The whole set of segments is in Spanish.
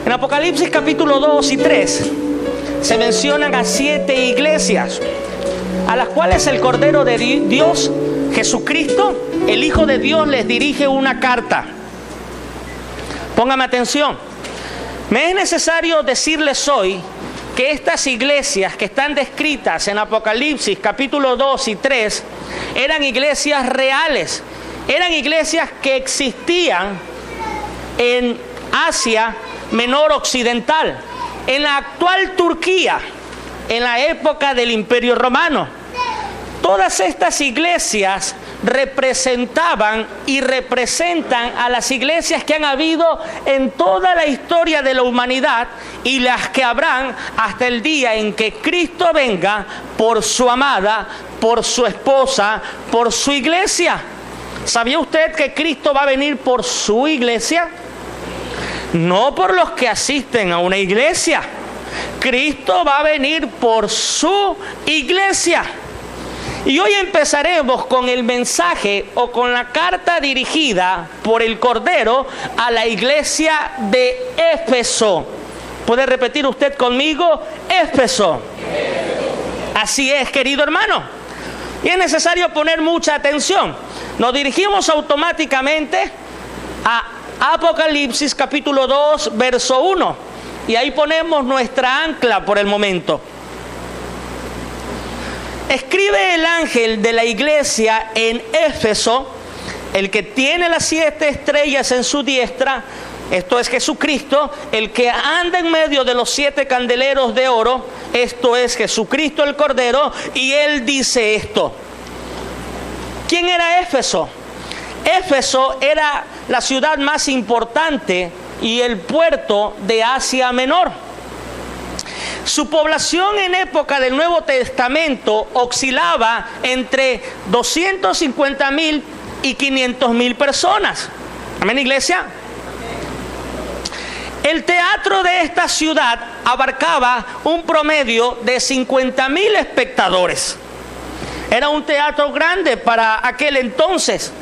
En Apocalipsis capítulo 2 y 3 se mencionan a 7 iglesias, a las cuales el Cordero de Dios, Jesucristo, el Hijo de Dios, les dirige una carta. Póngame atención. Me es necesario decirles hoy que estas iglesias que están descritas en Apocalipsis capítulo 2 y 3 eran iglesias reales, eran iglesias que existían en Asia Menor Occidental, en la actual Turquía, en la época del Imperio Romano. Todas estas iglesias representaban y representan a las iglesias que han habido en toda la historia de la humanidad y las que habrán hasta el día en que Cristo venga por su amada, por su esposa, por su iglesia. ¿Sabía usted que Cristo va a venir por su iglesia? No por los que asisten a una iglesia. Cristo va a venir por su iglesia. Y hoy empezaremos con el mensaje o con la carta dirigida por el Cordero a la iglesia de Éfeso. ¿Puede repetir usted conmigo? Éfeso. Así es, querido hermano. Y es necesario poner mucha atención. Nos dirigimos automáticamente a Apocalipsis capítulo 2, verso 1. Y ahí ponemos nuestra ancla por el momento. Escribe el ángel de la iglesia en Éfeso, el que tiene las 7 estrellas en su diestra, esto es Jesucristo, el que anda en medio de los 7 candeleros de oro, esto es Jesucristo el Cordero, y él dice esto. ¿Quién era Éfeso? Éfeso era la ciudad más importante y el puerto de Asia Menor. Su población en época del Nuevo Testamento oscilaba entre 250,000 y 500,000 personas. ¿Amén, iglesia? El teatro de esta ciudad abarcaba un promedio de 50,000 espectadores. Era un teatro grande para aquel entonces.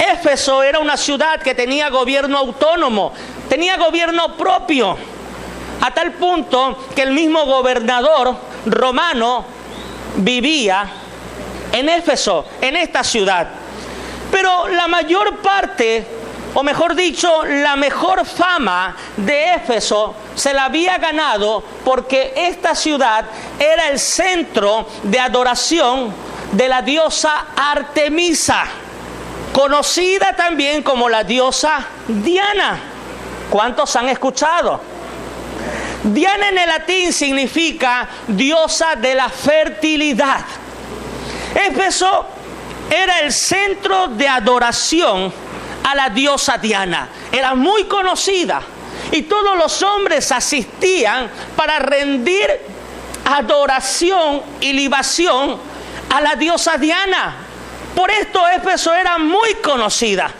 Éfeso era una ciudad que tenía gobierno autónomo, tenía gobierno propio, a tal punto que el mismo gobernador romano vivía en Éfeso, en esta ciudad. Pero la mayor parte, o mejor dicho, la mejor fama de Éfeso se la había ganado porque esta ciudad era el centro de adoración de la diosa Artemisa, conocida también como la diosa Diana. ¿Cuántos han escuchado? Diana en el latín significa diosa de la fertilidad. Éfeso era el centro de adoración a la diosa Diana. Era muy conocida y todos los hombres asistían para rendir adoración y libación a la diosa Diana. Por esto Éfeso era muy conocida.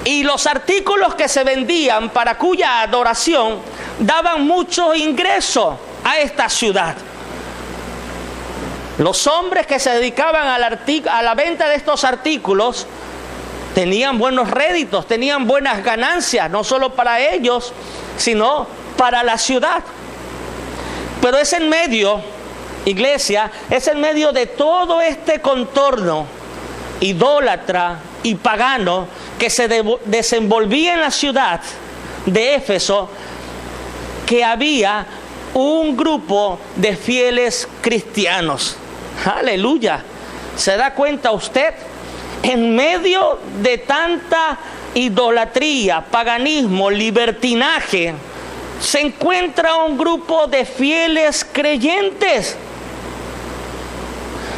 Y los artículos que se vendían para cuya adoración daban mucho ingreso a esta ciudad. Los hombres que se dedicaban a la venta de estos artículos tenían buenos réditos, tenían buenas ganancias, no solo para ellos, sino para la ciudad. Pero es en medio, iglesia, es en medio de todo este contorno idólatra y pagano que se desenvolvía en la ciudad de Éfeso, que había un grupo de fieles cristianos. Aleluya. ¿Se da cuenta usted? En medio de tanta idolatría, paganismo, libertinaje, se encuentra un grupo de fieles creyentes.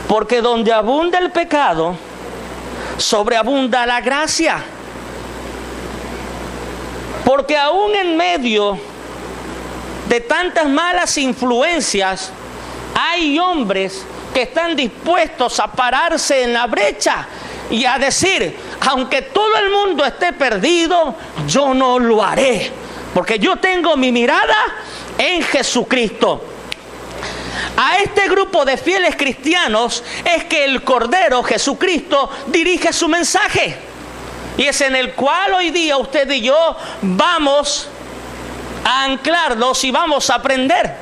Porque donde abunda el pecado, sobreabunda la gracia. Porque aún en medio de tantas malas influencias, hay hombres que están dispuestos a pararse en la brecha y a decir, aunque todo el mundo esté perdido, yo no lo haré, porque yo tengo mi mirada en Jesucristo. A este grupo de fieles cristianos es que el Cordero Jesucristo dirige su mensaje. Y es en el cual hoy día usted y yo vamos a anclarnos y vamos a aprender.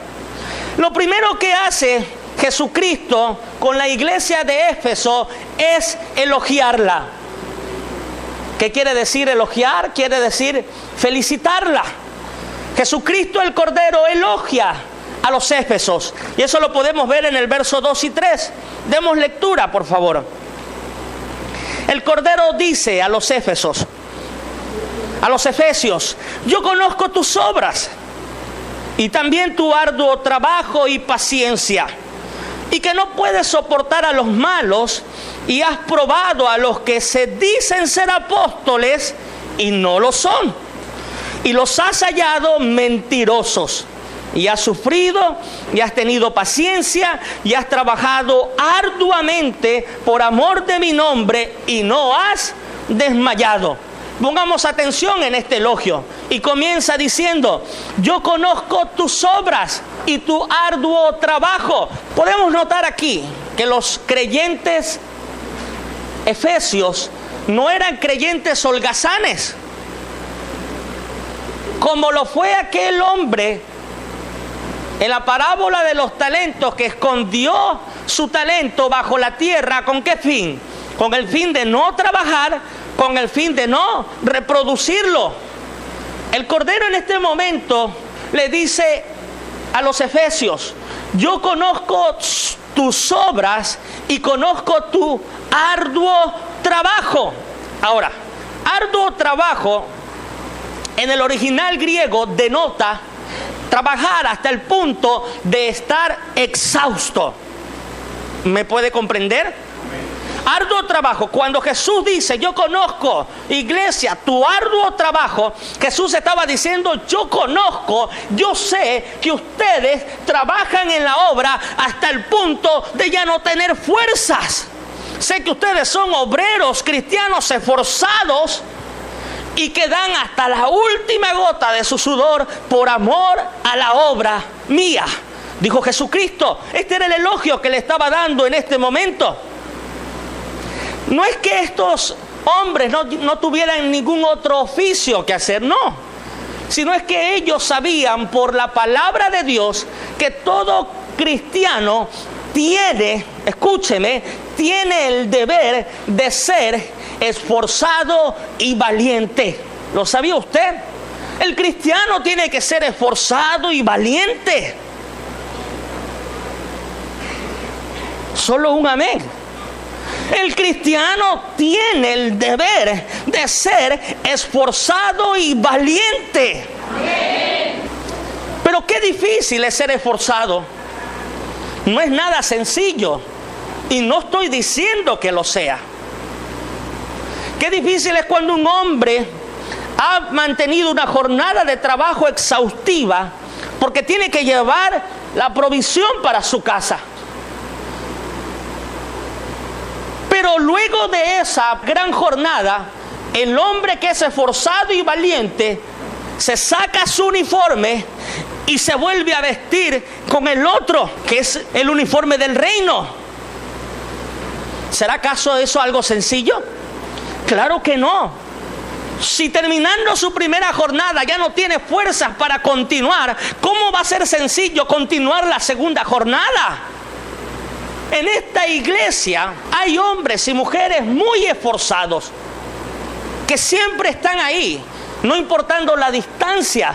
Lo primero que hace Jesucristo con la iglesia de Éfeso es elogiarla. ¿Qué quiere decir elogiar? Quiere decir felicitarla. Jesucristo el Cordero elogia a los Éfesos. Y eso lo podemos ver en el verso 2 y 3. Demos lectura, por favor. El Cordero dice a los Éfesos, a los Efesios: yo conozco tus obras y también tu arduo trabajo y paciencia, y que no puedes soportar a los malos, y has probado a los que se dicen ser apóstoles y no lo son, y los has hallado mentirosos, y has sufrido y has tenido paciencia y has trabajado arduamente por amor de mi nombre y no has desmayado. Pongamos atención en este elogio. Y comienza diciendo: yo conozco tus obras y tu arduo trabajo. Podemos notar aquí que los creyentes efesios no eran creyentes holgazanes, como lo fue aquel hombre en la parábola de los talentos, que escondió su talento bajo la tierra. ¿Con qué fin? Con el fin de no trabajar, con el fin de no reproducirlo. El Cordero en este momento le dice a los efesios: yo conozco tus obras y conozco tu arduo trabajo. Ahora, arduo trabajo en el original griego denota trabajar hasta el punto de estar exhausto. ¿Me puede comprender? Arduo trabajo. Cuando Jesús dice: yo conozco, iglesia, tu arduo trabajo, Jesús estaba diciendo: yo conozco, yo sé que ustedes trabajan en la obra hasta el punto de ya no tener fuerzas. Sé que ustedes son obreros cristianos esforzados y que dan hasta la última gota de su sudor por amor a la obra mía, dijo Jesucristo. Este era el elogio que le estaba dando en este momento. No es que estos hombres no tuvieran ningún otro oficio que hacer, no, sino es que ellos sabían por la palabra de Dios que todo cristiano tiene, escúcheme, tiene el deber de ser esforzado y valiente. ¿Lo sabía usted? El cristiano tiene que ser esforzado y valiente. Solo un amén. El cristiano tiene el deber de ser esforzado y valiente. Pero qué difícil es ser esforzado. No es nada sencillo, y no estoy diciendo que lo sea. Qué difícil es cuando un hombre ha mantenido una jornada de trabajo exhaustiva porque tiene que llevar la provisión para su casa. Pero luego de esa gran jornada, el hombre que es esforzado y valiente se saca su uniforme y se vuelve a vestir con el otro, que es el uniforme del reino. ¿Será acaso eso algo sencillo? Claro que no. Si terminando su primera jornada ya no tiene fuerzas para continuar, ¿cómo va a ser sencillo continuar la segunda jornada? En esta iglesia hay hombres y mujeres muy esforzados que siempre están ahí, no importando la distancia,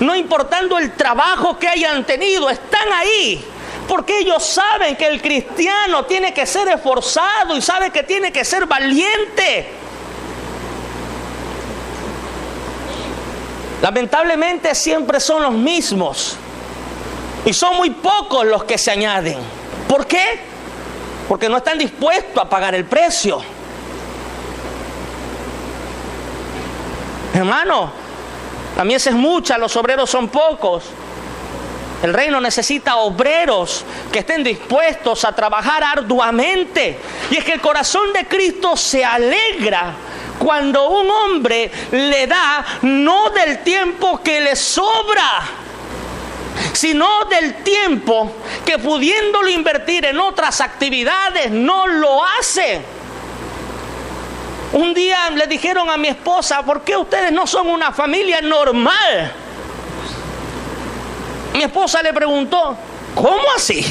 no importando el trabajo que hayan tenido, están ahí porque ellos saben que el cristiano tiene que ser esforzado y sabe que tiene que ser valiente. Lamentablemente siempre son los mismos y son muy pocos los que se añaden. ¿Por qué? Porque no están dispuestos a pagar el precio. Hermano, la mies es mucha, los obreros son pocos. El reino necesita obreros que estén dispuestos a trabajar arduamente. Y es que el corazón de Cristo se alegra cuando un hombre le da no del tiempo que le sobra, sino del tiempo que pudiéndolo invertir en otras actividades no lo hace. Un día le dijeron a mi esposa: ¿por qué ustedes no son una familia normal? Mi esposa le preguntó, ¿cómo así?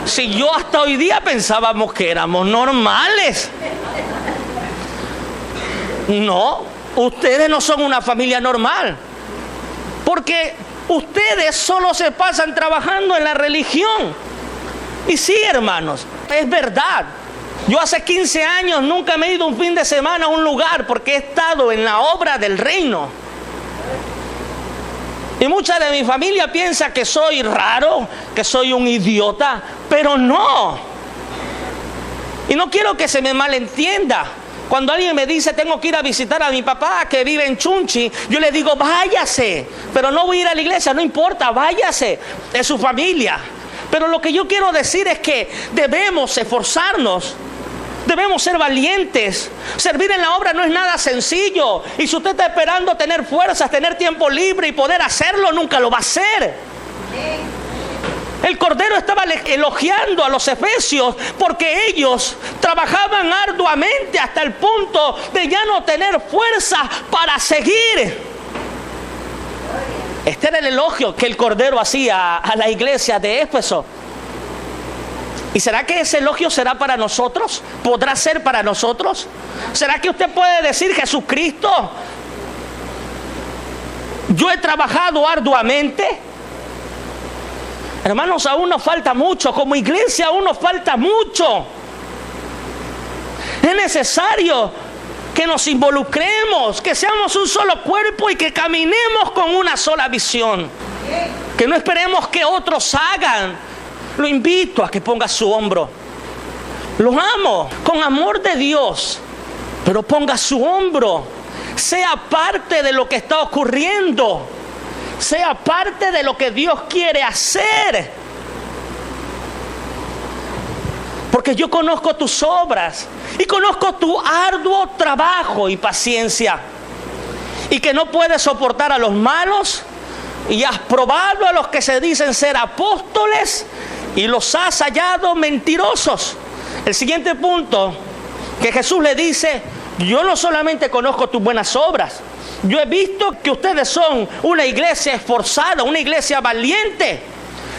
Si yo hasta hoy día pensábamos que éramos normales. No, ustedes no son una familia normal. Porque ustedes solo se pasan trabajando en la religión. Y sí, hermanos, es verdad. Yo hace 15 años nunca me he ido un fin de semana a un lugar porque he estado en la obra del reino. Y mucha de mi familia piensa que soy raro, que soy un idiota, pero no. Y no quiero que se me malentienda. Cuando alguien me dice, tengo que ir a visitar a mi papá que vive en Chunchi, yo le digo, váyase, pero no voy a ir a la iglesia, no importa, váyase, es su familia. Pero lo que yo quiero decir es que debemos esforzarnos. Debemos ser valientes. Servir en la obra no es nada sencillo. Y si usted está esperando tener fuerzas, tener tiempo libre y poder hacerlo, nunca lo va a hacer. El Cordero estaba elogiando a los efesios porque ellos trabajaban arduamente hasta el punto de ya no tener fuerza para seguir. Este era el elogio que el Cordero hacía a la iglesia de Éfeso. ¿Y será que ese elogio será para nosotros? ¿Podrá ser para nosotros? ¿Será que usted puede decir, Jesucristo, yo he trabajado arduamente? Hermanos, aún nos falta mucho. Como iglesia aún nos falta mucho. Es necesario que nos involucremos, que seamos un solo cuerpo y que caminemos con una sola visión. Que no esperemos que otros hagan. Lo invito a que ponga su hombro. Los amo con amor de Dios, pero ponga su hombro. Sea parte de lo que está ocurriendo. Sea parte de lo que Dios quiere hacer. Porque yo conozco tus obras y conozco tu arduo trabajo y paciencia. Y que no puedes soportar a los malos. Y has probado a los que se dicen ser apóstoles y los has hallado mentirosos. El siguiente punto que Jesús le dice, yo no solamente conozco tus buenas obras, yo he visto que ustedes son una iglesia esforzada, una iglesia valiente,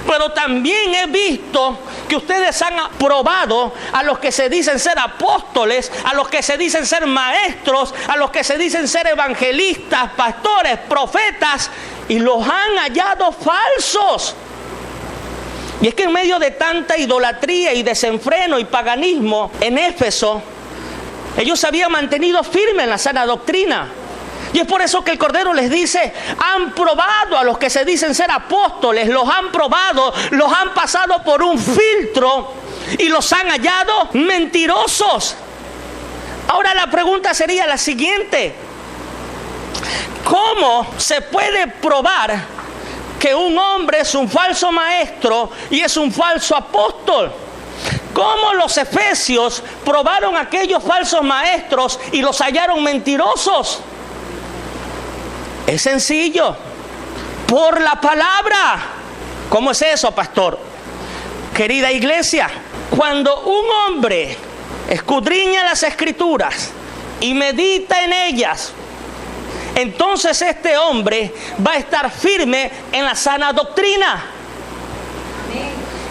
pero también he visto que ustedes han aprobado a los que se dicen ser apóstoles, a los que se dicen ser maestros, a los que se dicen ser evangelistas, pastores, profetas, y los han hallado falsos. Y es que en medio de tanta idolatría y desenfreno y paganismo en Éfeso, ellos se habían mantenido firmes en la sana doctrina. Y es por eso que el Cordero les dice, han probado a los que se dicen ser apóstoles, los han probado, los han pasado por un filtro y los han hallado mentirosos. Ahora la pregunta sería la siguiente: ¿cómo se puede probar que un hombre es un falso maestro y es un falso apóstol? ¿Cómo los efesios probaron a aquellos falsos maestros y los hallaron mentirosos? Es sencillo, por la palabra. ¿Cómo es eso, pastor? Querida iglesia, cuando un hombre escudriña las escrituras y medita en ellas, entonces este hombre va a estar firme en la sana doctrina.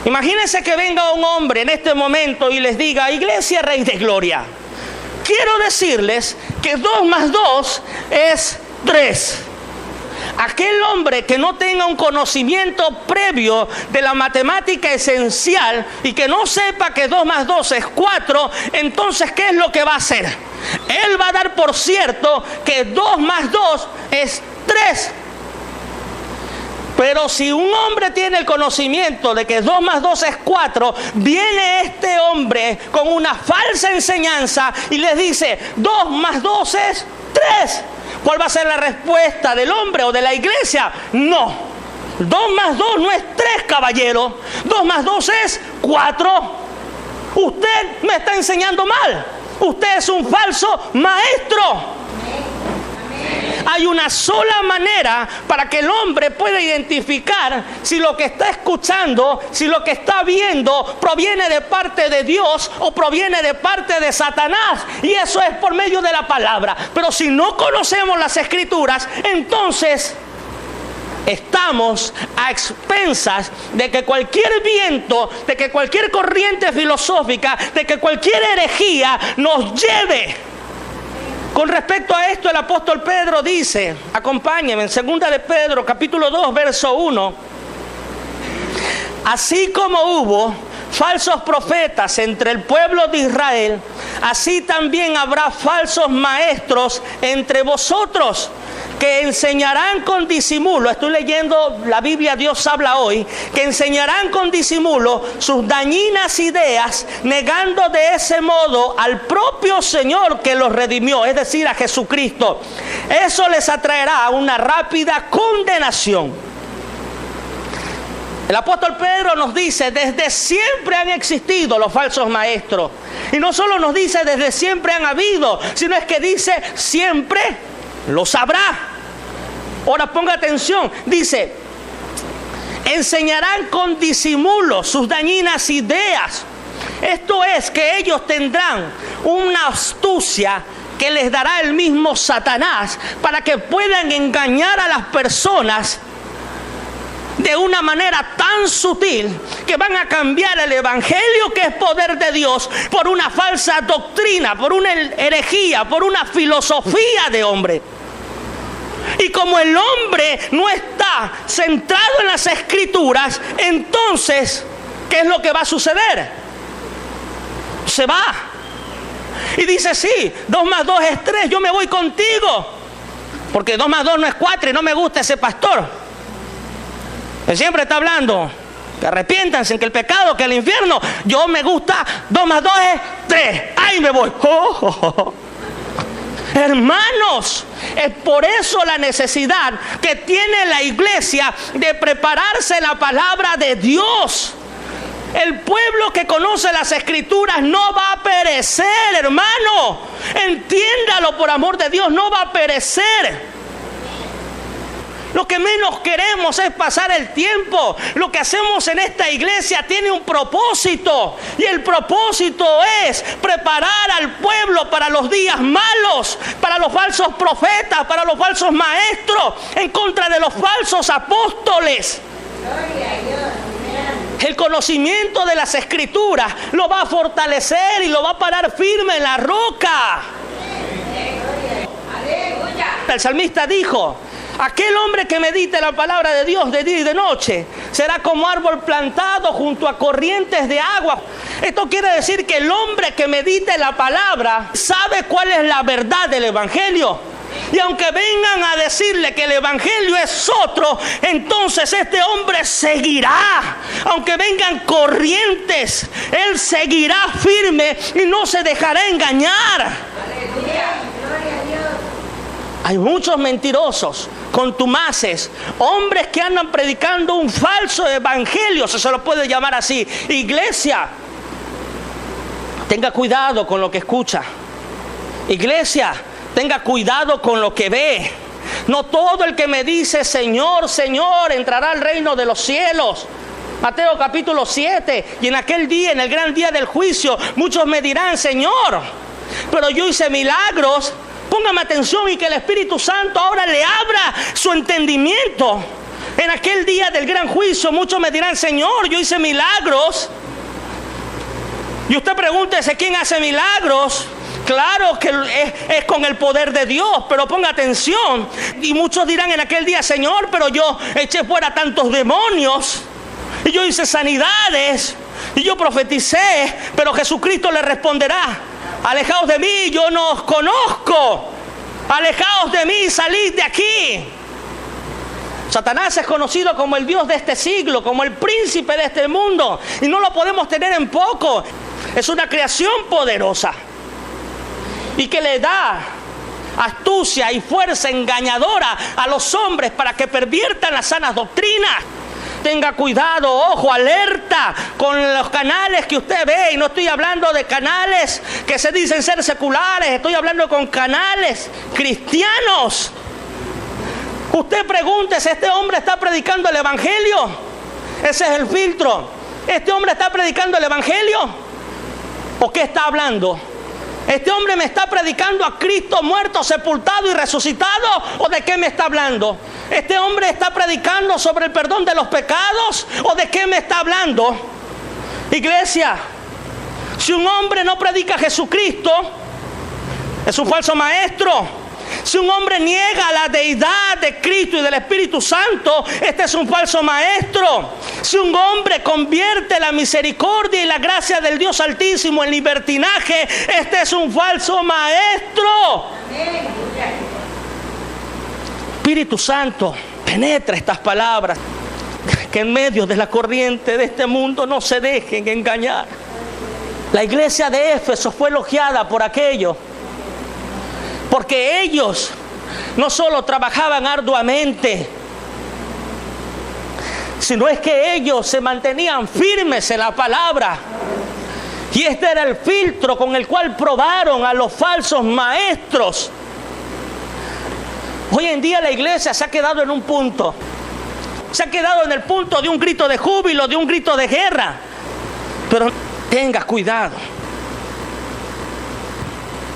Imagínense que venga un hombre en este momento y les diga, Iglesia Rey de Gloria, quiero decirles que 2 más 2 es 3. Aquel hombre que no tenga un conocimiento previo de la matemática esencial y que no sepa que 2 más 2 es 4, entonces ¿qué es lo que va a hacer? Él va a dar por cierto que 2 más 2 es 3. Pero si un hombre tiene el conocimiento de que 2 más 2 es 4, viene este hombre con una falsa enseñanza y les dice 2 más 2 es 3. ¿Cuál va a ser la respuesta del hombre o de la iglesia? No. 2 más 2 no es 3, caballero. 2 más 2 es 4. Usted me está enseñando mal. Usted es un falso maestro. Hay una sola manera para que el hombre pueda identificar si lo que está escuchando, si lo que está viendo proviene de parte de Dios o proviene de parte de Satanás. Y eso es por medio de la palabra. Pero si no conocemos las escrituras, entonces estamos a expensas de que cualquier viento, de que cualquier corriente filosófica, de que cualquier herejía nos lleve. Con respecto a esto, el apóstol Pedro dice, acompáñenme, en 2 de Pedro, capítulo 2, verso 1, así como hubo falsos profetas entre el pueblo de Israel, así también habrá falsos maestros entre vosotros, que enseñarán con disimulo, estoy leyendo la Biblia Dios habla hoy, que enseñarán con disimulo sus dañinas ideas, negando de ese modo al propio Señor que los redimió, es decir, a Jesucristo. Eso les atraerá a una rápida condenación. El apóstol Pedro nos dice, desde siempre han existido los falsos maestros. Y no solo nos dice desde siempre han habido, sino es que dice siempre los habrá. Ahora ponga atención, dice, enseñarán con disimulo sus dañinas ideas. Esto es que ellos tendrán una astucia que les dará el mismo Satanás para que puedan engañar a las personas de una manera tan sutil que van a cambiar el evangelio, que es poder de Dios, por una falsa doctrina, por una herejía, por una filosofía de hombre. Y como el hombre no está centrado en las escrituras, entonces, ¿qué es lo que va a suceder? Se va. Y dice, sí, 2 más 2 es 3, yo me voy contigo. Porque 2 más 2 no es 4 y no me gusta ese pastor. Él siempre está hablando, que arrepiéntanse, que el pecado, que el infierno. Yo me gusta, 2 más 2 es 3, ahí me voy. Hermanos, es por eso la necesidad que tiene la iglesia de prepararse la palabra de Dios. El pueblo que conoce las escrituras no va a perecer, hermano. Entiéndalo, por amor de Dios, no va a perecer. Lo que menos queremos es pasar el tiempo. Lo que hacemos en esta iglesia tiene un propósito. Y el propósito es preparar al pueblo para los días malos, para los falsos profetas, para los falsos maestros, en contra de los falsos apóstoles. El conocimiento de las escrituras lo va a fortalecer y lo va a parar firme en la roca. El salmista dijo, aquel hombre que medite la palabra de Dios de día y de noche será como árbol plantado junto a corrientes de agua. Esto quiere decir que el hombre que medite la palabra sabe cuál es la verdad del evangelio. Y aunque vengan a decirle que el evangelio es otro, entonces este hombre seguirá. Aunque vengan corrientes, él seguirá firme y no se dejará engañar. Aleluya. Gloria a Dios. Hay muchos mentirosos, contumaces, hombres que andan predicando un falso evangelio, se lo puede llamar así. Iglesia, tenga cuidado con lo que escucha. Iglesia, tenga cuidado con lo que ve. No todo el que me dice Señor, Señor, entrará al reino de los cielos. Mateo capítulo 7. Y en aquel día, en el gran día del juicio, muchos me dirán, Señor, pero yo hice milagros. Póngame atención y que el Espíritu Santo ahora le abra su entendimiento. En aquel día del gran juicio muchos me dirán, Señor, yo hice milagros. Y usted pregúntese, ¿quién hace milagros? Claro que es con el poder de Dios, pero ponga atención. Y muchos dirán en aquel día, Señor, pero yo eché fuera tantos demonios. Y yo hice sanidades. Y yo profeticé. Pero Jesucristo le responderá, alejaos de mí, yo no os conozco. Alejaos de mí, salid de aquí. Satanás es conocido como el Dios de este siglo, como el príncipe de este mundo. Y no lo podemos tener en poco. Es una creación poderosa. Y que le da astucia y fuerza engañadora a los hombres para que perviertan las sanas doctrinas. Tenga cuidado, ojo, alerta con los canales que usted ve. Y no estoy hablando de canales que se dicen ser seculares. Estoy hablando con canales cristianos. Usted pregúntese, ¿este hombre está predicando el evangelio? Ese es el filtro. ¿Este hombre está predicando el evangelio? ¿O qué está hablando? ¿Este hombre me está predicando a Cristo muerto, sepultado y resucitado? ¿O de qué me está hablando? ¿Este hombre está predicando sobre el perdón de los pecados? ¿O de qué me está hablando? Iglesia, si un hombre no predica a Jesucristo, es un falso maestro. Si un hombre niega la deidad de Cristo y del Espíritu Santo, este es un falso maestro. Si un hombre convierte la misericordia y la gracia del Dios Altísimo en libertinaje, este es un falso maestro. Espíritu Santo, penetra estas palabras, que en medio de la corriente de este mundo no se dejen engañar. La iglesia de Éfeso fue elogiada por aquello, porque ellos no solo trabajaban arduamente, sino es que ellos se mantenían firmes en la palabra. Y este era el filtro con el cual probaron a los falsos maestros. Hoy en día la iglesia se ha quedado en un punto. Se ha quedado en el punto de un grito de júbilo, de un grito de guerra. Pero tenga cuidado.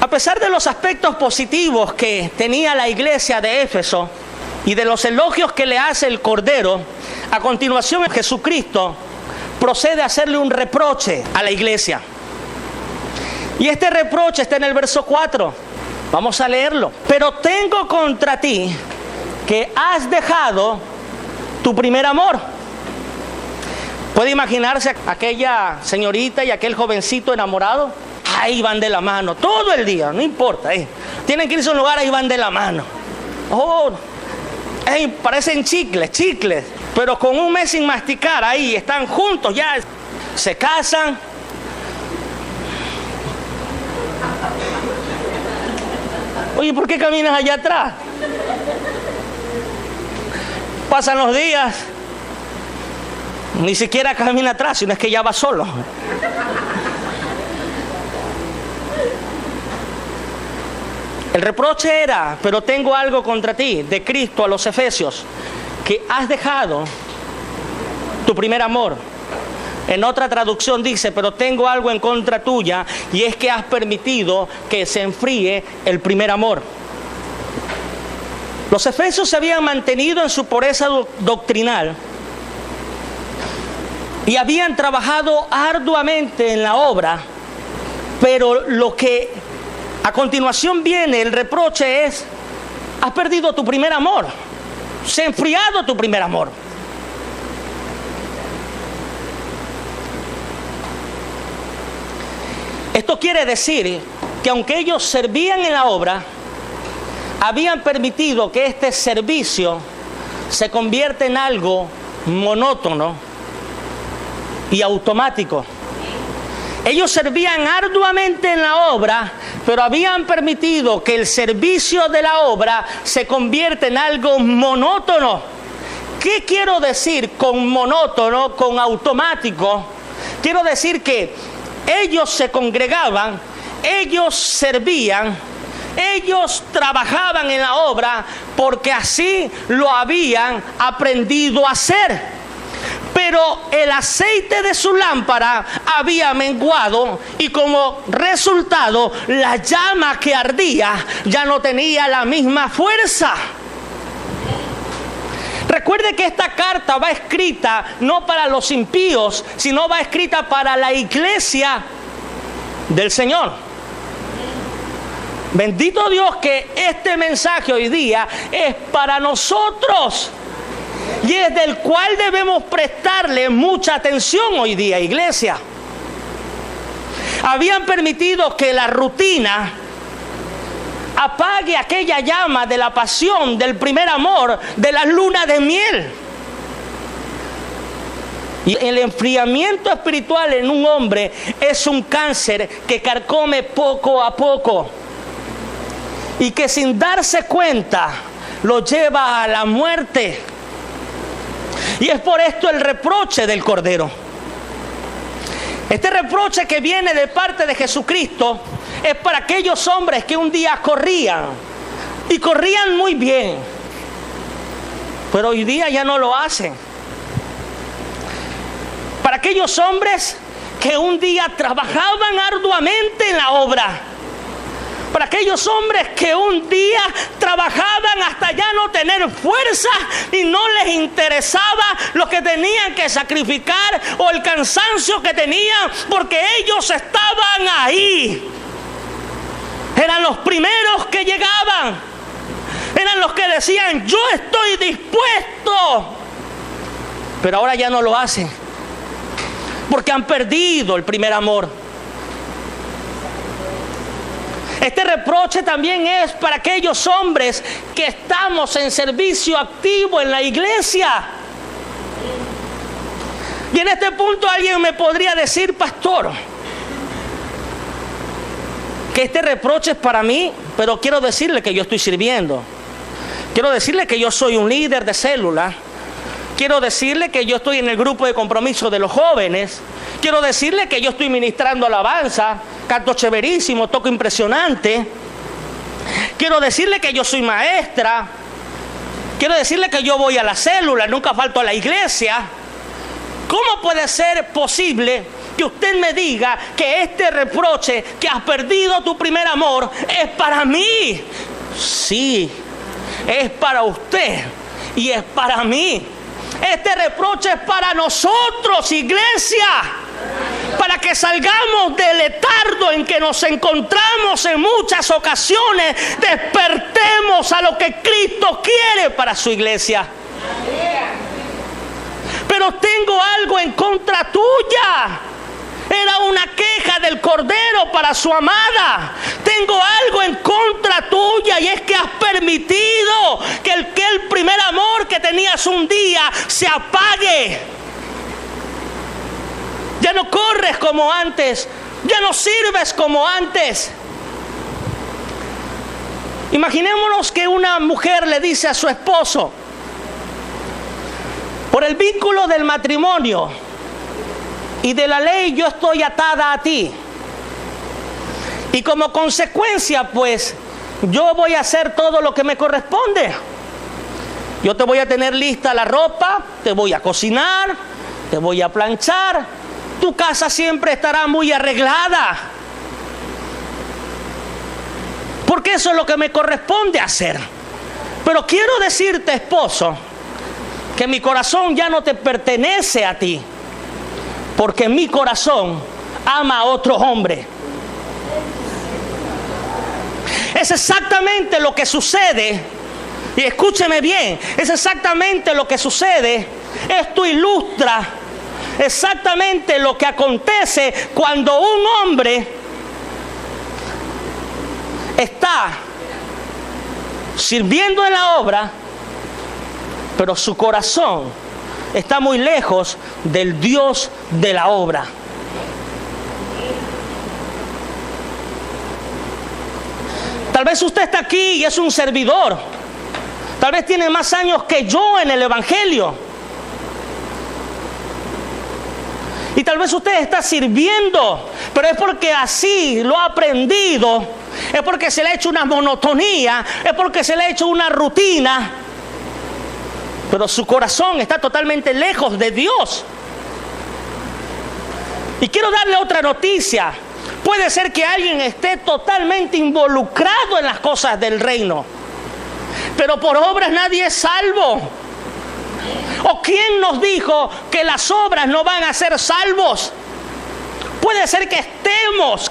A pesar de los aspectos positivos que tenía la iglesia de Éfeso y de los elogios que le hace el Cordero, a continuación Jesucristo procede a hacerle un reproche a la iglesia. Y este reproche está en el verso 4. Vamos a leerlo. Pero tengo contra ti que has dejado tu primer amor. ¿Puede imaginarse aquella señorita y aquel jovencito enamorado? Ahí van de la mano, todo el día, no importa. Tienen que irse a un lugar, ahí van de la mano. Parecen chicles, pero con un mes sin masticar, ahí están juntos, ya se casan. Oye, ¿por qué caminas allá atrás? Pasan los días, ni siquiera camina atrás, sino es que ya va solo. El reproche era, pero tengo algo contra ti, de Cristo a los Efesios, que has dejado tu primer amor. En otra traducción dice, pero tengo algo en contra tuya, y es que has permitido que se enfríe el primer amor. Los efesios se habían mantenido en su pureza doctrinal y habían trabajado arduamente en la obra, pero lo que a continuación viene, el reproche es, has perdido tu primer amor, se ha enfriado tu primer amor. Esto quiere decir que aunque ellos servían en la obra, habían permitido que este servicio se convierta en algo monótono y automático. Ellos servían arduamente en la obra, pero habían permitido que el servicio de la obra se convierta en algo monótono. ¿Qué quiero decir con monótono, con automático? Quiero decir que ellos se congregaban, ellos servían, ellos trabajaban en la obra porque así lo habían aprendido a hacer. Pero el aceite de su lámpara había menguado y como resultado la llama que ardía ya no tenía la misma fuerza. Recuerde que esta carta va escrita no para los impíos, sino va escrita para la iglesia del Señor. Bendito Dios que este mensaje hoy día es para nosotros. Y es del cual debemos prestarle mucha atención hoy día, iglesia. Habían permitido que la rutina apague aquella llama de la pasión, del primer amor, de la luna de miel. Y el enfriamiento espiritual en un hombre es un cáncer que carcome poco a poco y que sin darse cuenta lo lleva a la muerte. Y es por esto el reproche del Cordero. Este reproche que viene de parte de Jesucristo es para aquellos hombres que un día corrían y corrían muy bien, pero hoy día ya no lo hacen. Para aquellos hombres que un día trabajaban arduamente en la obra, Para aquellos hombres que un día trabajaban hasta ya no tener fuerza y no les interesaba lo que tenían que sacrificar o el cansancio que tenían, porque ellos estaban ahí. Eran los primeros que llegaban. Eran los que decían: yo estoy dispuesto. Pero ahora ya no lo hacen, porque han perdido el primer amor. Este reproche también es para aquellos hombres que estamos en servicio activo en la iglesia. Y en este punto alguien me podría decir: pastor, que este reproche es para mí, pero quiero decirle que yo estoy sirviendo. Quiero decirle que yo soy un líder de célula. Quiero decirle que yo estoy en el grupo de compromiso de los jóvenes. Quiero decirle que yo estoy ministrando alabanza, canto chéverísimo, toco impresionante. Quiero decirle que yo soy maestra. Quiero decirle que yo voy a la célula, nunca falto a la iglesia. ¿Cómo puede ser posible que usted me diga que este reproche, que has perdido tu primer amor, es para mí? Sí, es para usted y es para mí. Este reproche es para nosotros, iglesia, para que salgamos del letargo en que nos encontramos en muchas ocasiones, despertemos a lo que Cristo quiere para su iglesia. Pero tengo algo en contra tuya. Era una queja del Cordero para su amada. Tengo algo en contra tuya, y es que has permitido que el primer amor que tenías un día se apague. Ya no corres como antes, ya no sirves como antes. Imaginémonos que una mujer le dice a su esposo: por el vínculo del matrimonio y de la ley yo estoy atada a ti, y como consecuencia pues yo voy a hacer todo lo que me corresponde. Yo te voy a tener lista la ropa, te voy a cocinar, te voy a planchar, tu casa siempre estará muy arreglada, porque eso es lo que me corresponde hacer. Pero quiero decirte, esposo, que mi corazón ya no te pertenece a ti, porque mi corazón ama a otro hombre. Es exactamente lo que sucede, y escúcheme bien, es exactamente lo que sucede. Esto ilustra exactamente lo que acontece cuando un hombre está sirviendo en la obra, pero su corazón está muy lejos del Dios de la obra. Tal vez usted está aquí y es un servidor. Tal vez tiene más años que yo en el Evangelio. Y tal vez usted está sirviendo, pero es porque así lo ha aprendido. Es porque se le ha hecho una monotonía. Es porque se le ha hecho una rutina. Pero su corazón está totalmente lejos de Dios. Y quiero darle otra noticia. Puede ser que alguien esté totalmente involucrado en las cosas del reino, pero por obras nadie es salvo. ¿O quién nos dijo que las obras no van a ser salvos? Puede ser que estemos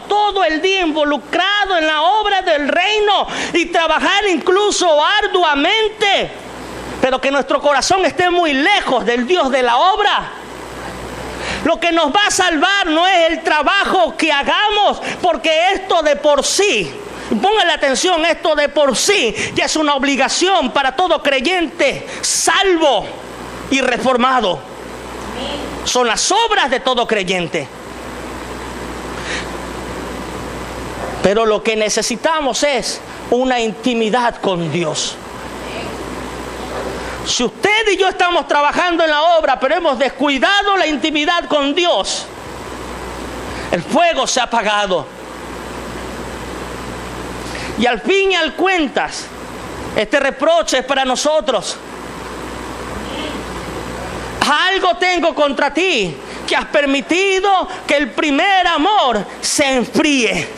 todo el día involucrados en la obra del reino y trabajar incluso arduamente, pero que nuestro corazón esté muy lejos del Dios de la obra. Lo que nos va a salvar no es el trabajo que hagamos, porque esto de por sí, pónganle atención, esto de por sí ya es una obligación para todo creyente salvo y reformado. Son las obras de todo creyente. Pero lo que necesitamos es una intimidad con Dios. Si usted y yo estamos trabajando en la obra, pero hemos descuidado la intimidad con Dios, el fuego se ha apagado. Y al fin y al cuentas, este reproche es para nosotros. Algo tengo contra ti, que has permitido que el primer amor se enfríe.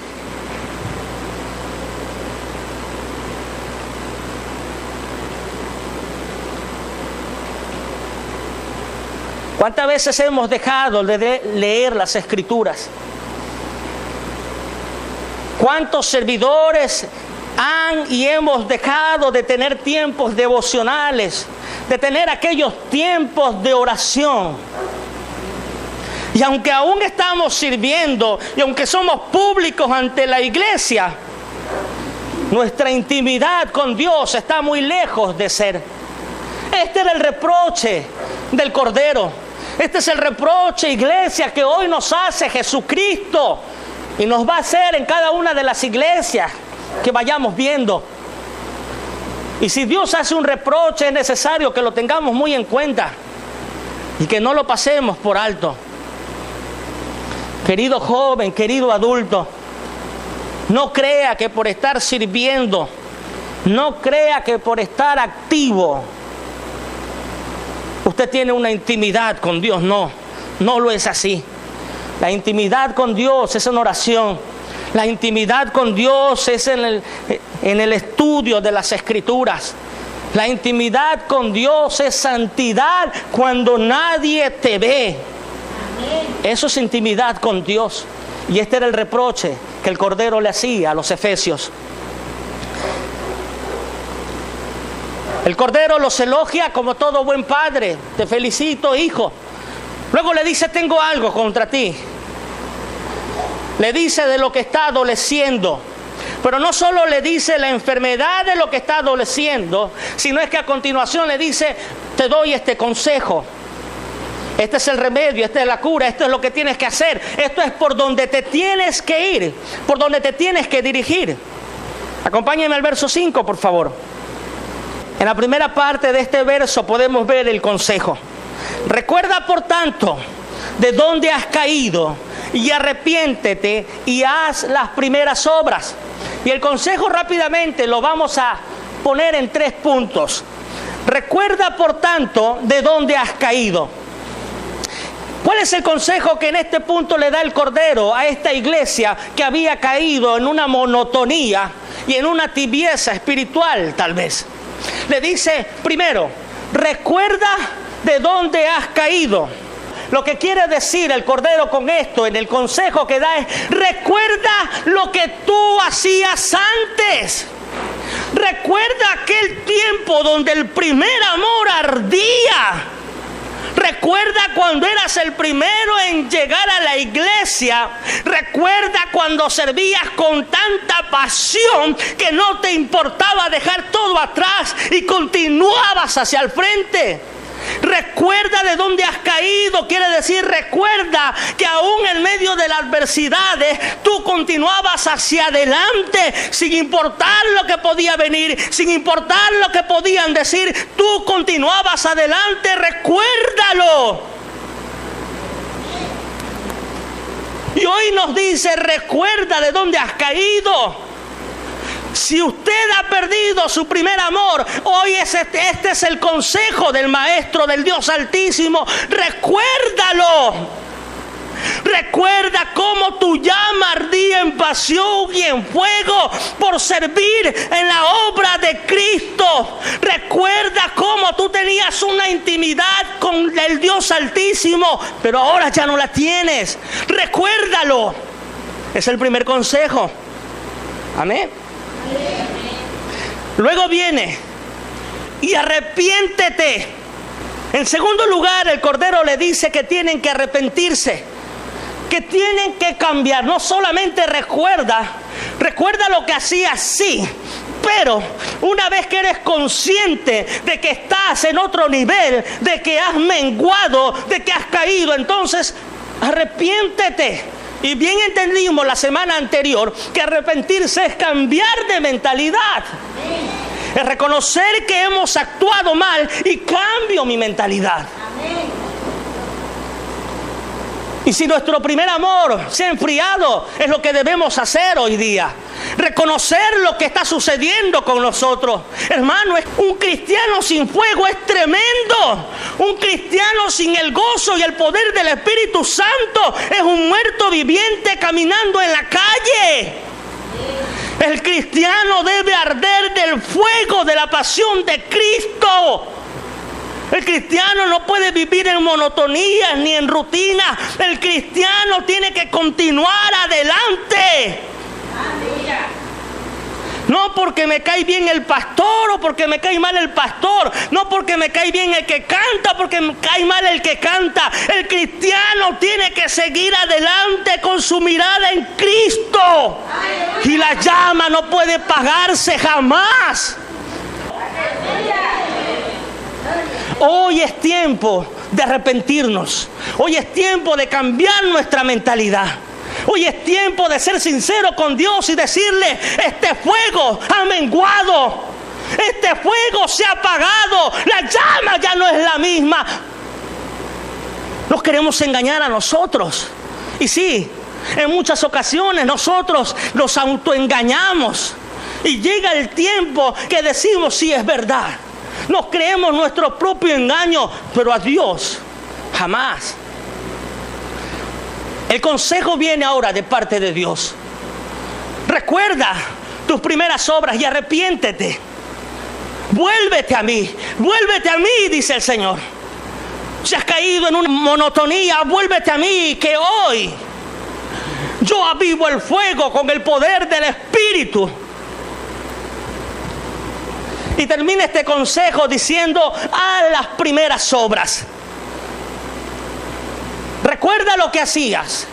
¿Cuántas veces hemos dejado de leer las Escrituras? ¿Cuántos servidores han y hemos dejado de tener tiempos devocionales, de tener aquellos tiempos de oración? Y aunque aún estamos sirviendo y aunque somos públicos ante la iglesia, nuestra intimidad con Dios está muy lejos de ser. Este era el reproche del Cordero. Este es el reproche, iglesia, que hoy nos hace Jesucristo y nos va a hacer en cada una de las iglesias que vayamos viendo. Y si Dios hace un reproche, es necesario que lo tengamos muy en cuenta y que no lo pasemos por alto. Querido joven, querido adulto, no crea que por estar sirviendo, no crea que por estar activo, usted tiene una intimidad con Dios. No lo es así. La intimidad con Dios es en oración. La intimidad con Dios es en el estudio de las Escrituras. La intimidad con Dios es santidad cuando nadie te ve. Eso es intimidad con Dios. Y este era el reproche que el Cordero le hacía a los efesios. El Cordero los elogia como todo buen padre. Te felicito, hijo. Luego le dice, tengo algo contra ti. Le dice de lo que está adoleciendo. Pero no solo le dice la enfermedad de lo que está adoleciendo, sino es que a continuación le dice, te doy este consejo. Este es el remedio, esta es la cura, esto es lo que tienes que hacer. Esto es por donde te tienes que ir, por donde te tienes que dirigir. Acompáñenme al verso 5, por favor. En la primera parte de este verso podemos ver el consejo. Recuerda, por tanto, de dónde has caído y arrepiéntete y haz las primeras obras. Y el consejo rápidamente lo vamos a poner en 3 puntos. Recuerda, por tanto, de dónde has caído. ¿Cuál es el consejo que en este punto le da el Cordero a esta iglesia que había caído en una monotonía y en una tibieza espiritual, tal vez? Le dice, primero, recuerda de dónde has caído. Lo que quiere decir el Cordero con esto, en el consejo que da, es recuerda lo que tú hacías antes. Recuerda aquel tiempo donde el primer amor ardía. Recuerda cuando eras el primero en llegar a la iglesia. Recuerda cuando servías con tanta pasión que no te importaba dejar todo atrás y continuabas hacia el frente. Recuerda de dónde has caído, quiere decir recuerda que aún en medio de las adversidades tú continuabas hacia adelante sin importar lo que podía venir, sin importar lo que podían decir, tú continuabas adelante, recuérdalo. Y hoy nos dice, recuerda de dónde has caído. Si usted ha perdido su primer amor, hoy este es el consejo del Maestro, del Dios Altísimo. Recuérdalo. Recuerda cómo tu llama ardía en pasión y en fuego por servir en la obra de Cristo. Recuerda cómo tú tenías una intimidad con el Dios Altísimo, pero ahora ya no la tienes. Recuérdalo. Es el primer consejo. Amén. Luego viene, y arrepiéntete. En segundo lugar, el Cordero le dice que tienen que arrepentirse, que tienen que cambiar. No solamente recuerda lo que hacías, sí, pero una vez que eres consciente de que estás en otro nivel, de que has menguado, de que has caído, entonces arrepiéntete. Y bien entendimos la semana anterior que arrepentirse es cambiar de mentalidad. Es reconocer que hemos actuado mal y cambio mi mentalidad. Y si nuestro primer amor se ha enfriado, es lo que debemos hacer hoy día. Reconocer lo que está sucediendo con nosotros. Hermano, un cristiano sin fuego es tremendo. Un cristiano sin el gozo y el poder del Espíritu Santo es un muerto viviente caminando en la calle. El cristiano debe arder del fuego de la pasión de Cristo. El cristiano no puede vivir en monotonía ni en rutina. El cristiano tiene que continuar adelante. No porque me cae bien el pastor o porque me cae mal el pastor. No porque me cae bien el que canta, porque me cae mal el que canta. El cristiano tiene que seguir adelante con su mirada en Cristo. Y la llama no puede apagarse jamás. Hoy es tiempo de arrepentirnos. Hoy es tiempo de cambiar nuestra mentalidad. Hoy es tiempo de ser sincero con Dios y decirle: este fuego ha menguado, este fuego se ha apagado, la llama ya no es la misma. Nos queremos engañar a nosotros. Y sí, en muchas ocasiones nosotros nos autoengañamos. Y llega el tiempo que decimos: sí, es verdad. Nos creemos nuestro propio engaño, pero a Dios jamás. El consejo viene ahora de parte de Dios. Recuerda tus primeras obras y arrepiéntete. Vuélvete a mí, dice el Señor. Si has caído en una monotonía, vuélvete a mí, que hoy yo avivo el fuego con el poder del Espíritu. Y termina este consejo diciendo: haz las primeras obras. Recuerda lo que hacías.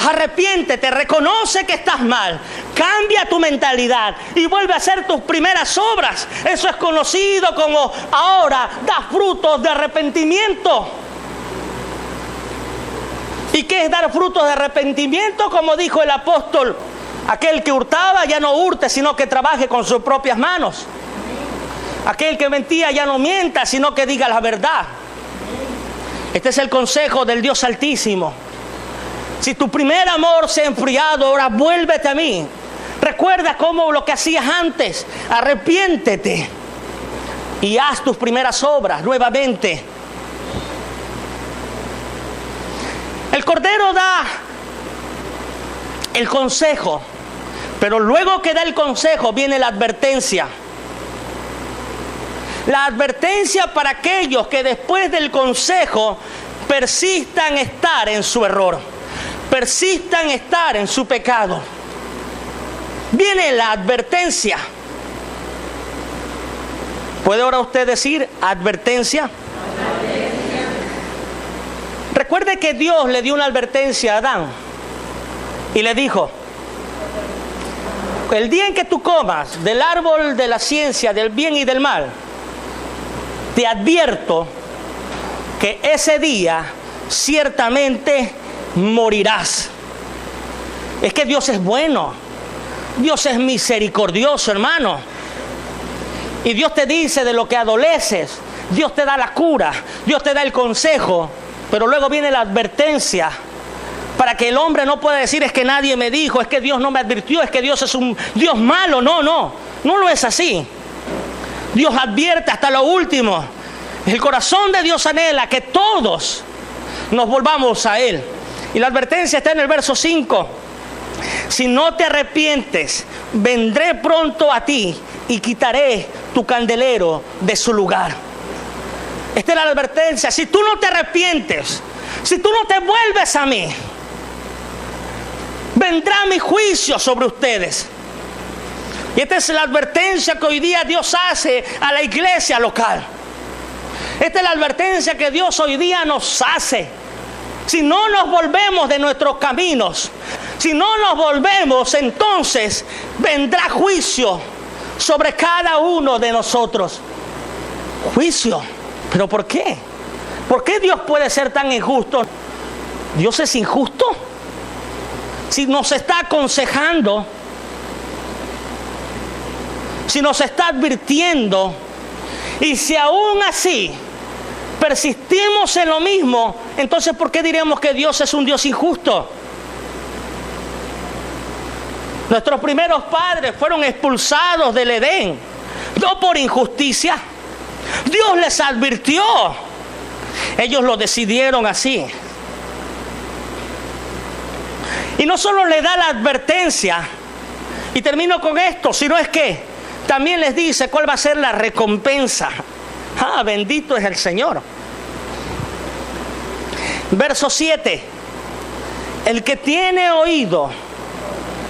Arrepiéntete, reconoce que estás mal. Cambia tu mentalidad y vuelve a hacer tus primeras obras. Eso es conocido como: ahora da frutos de arrepentimiento. ¿Y qué es dar frutos de arrepentimiento? Como dijo el apóstol: aquel que hurtaba ya no hurte, sino que trabaje con sus propias manos. Aquel que mentía ya no mienta, sino que diga la verdad. Este es el consejo del Dios Altísimo. Si tu primer amor se ha enfriado, ahora vuélvete a mí. Recuerda cómo lo que hacías antes. Arrepiéntete y haz tus primeras obras nuevamente. El Cordero da el consejo, pero luego que da el consejo viene la advertencia. La advertencia para aquellos que después del consejo persistan en estar en su error, persistan en estar en su pecado. Viene la advertencia. ¿Puede ahora usted decir advertencia? Recuerde que Dios le dio una advertencia a Adán y le dijo: el día en que tú comas del árbol de la ciencia del bien y del mal, te advierto que ese día ciertamente morirás. Es que Dios es bueno, Dios es misericordioso, hermano. Y Dios te dice de lo que adoleces, Dios te da la cura, Dios te da el consejo, pero luego viene la advertencia para que el hombre no pueda decir: es que nadie me dijo, es que Dios no me advirtió, es que Dios es un Dios malo. No lo es así. Dios advierte hasta lo último. El corazón de Dios anhela que todos nos volvamos a Él. Y la advertencia está en el verso 5. Si no te arrepientes, vendré pronto a ti y quitaré tu candelero de su lugar. Esta es la advertencia. Si tú no te arrepientes, si tú no te vuelves a mí, vendrá mi juicio sobre ustedes. Y esta es la advertencia que hoy día Dios hace a la iglesia local. Esta es la advertencia que Dios hoy día nos hace. Si no nos volvemos de nuestros caminos, si no nos volvemos, entonces vendrá juicio sobre cada uno de nosotros. Juicio. ¿Pero por qué? ¿Por qué Dios puede ser tan injusto? ¿Dios es injusto? Si nos está aconsejando, si nos está advirtiendo, y si aún así persistimos en lo mismo, entonces ¿por qué diremos que Dios es un Dios injusto? Nuestros primeros padres fueron expulsados del Edén, no por injusticia. Dios les advirtió. Ellos lo decidieron así. Y no solo le da la advertencia, y termino con esto, sino es que también les dice cuál va a ser la recompensa. Ah, bendito es el Señor. Verso 7. El que tiene oído,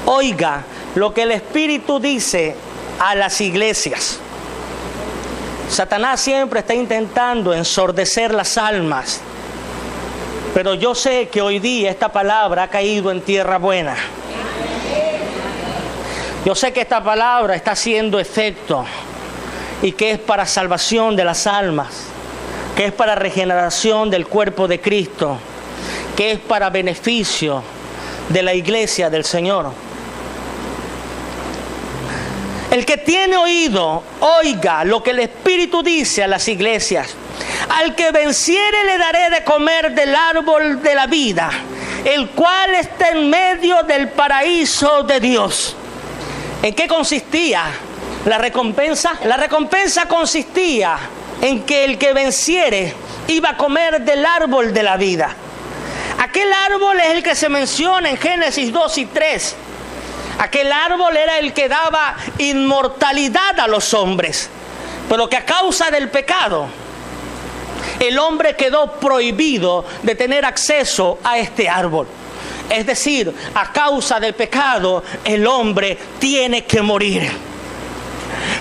oiga lo que el Espíritu dice a las iglesias. Satanás siempre está intentando ensordecer las almas. Pero yo sé que hoy día esta palabra ha caído en tierra buena. Yo sé que esta palabra está haciendo efecto y que es para salvación de las almas, que es para regeneración del cuerpo de Cristo, que es para beneficio de la iglesia del Señor. El que tiene oído, oiga lo que el Espíritu dice a las iglesias. Al que venciere le daré de comer del árbol de la vida, el cual está en medio del paraíso de Dios. ¿En qué consistía la recompensa? La recompensa consistía en que el que venciere iba a comer del árbol de la vida. Aquel árbol es el que se menciona en Génesis 2 y 3. Aquel árbol era el que daba inmortalidad a los hombres, pero que a causa del pecado, el hombre quedó prohibido de tener acceso a este árbol. Es decir, a causa del pecado, el hombre tiene que morir.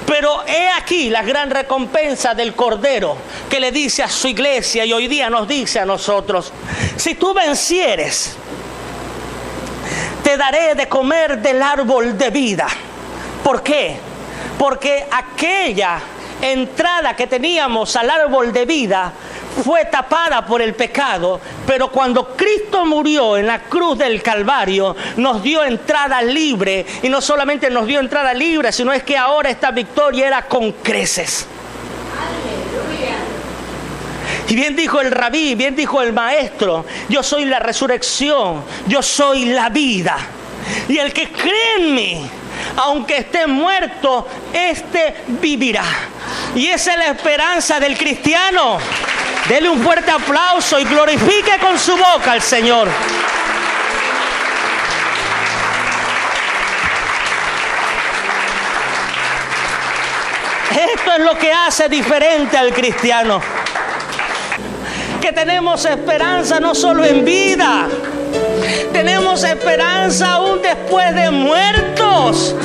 Pero he aquí la gran recompensa del Cordero, que le dice a su iglesia y hoy día nos dice a nosotros: si tú vencieres, te daré de comer del árbol de vida. ¿Por qué? Porque aquella entrada que teníamos al árbol de vida fue tapada por el pecado, pero cuando Cristo murió en la cruz del Calvario, nos dio entrada libre, y no solamente nos dio entrada libre, sino es que ahora esta victoria era con creces. ¡Aleluya! Y bien dijo el rabí, bien dijo el maestro: yo soy la resurrección, yo soy la vida, y el que cree en mí, aunque esté muerto, éste vivirá. Y esa es la esperanza del cristiano. Dele un fuerte aplauso y glorifique con su boca al Señor. Esto es lo que hace diferente al cristiano. Que tenemos esperanza no solo en vida, tenemos esperanza aún después de muertos.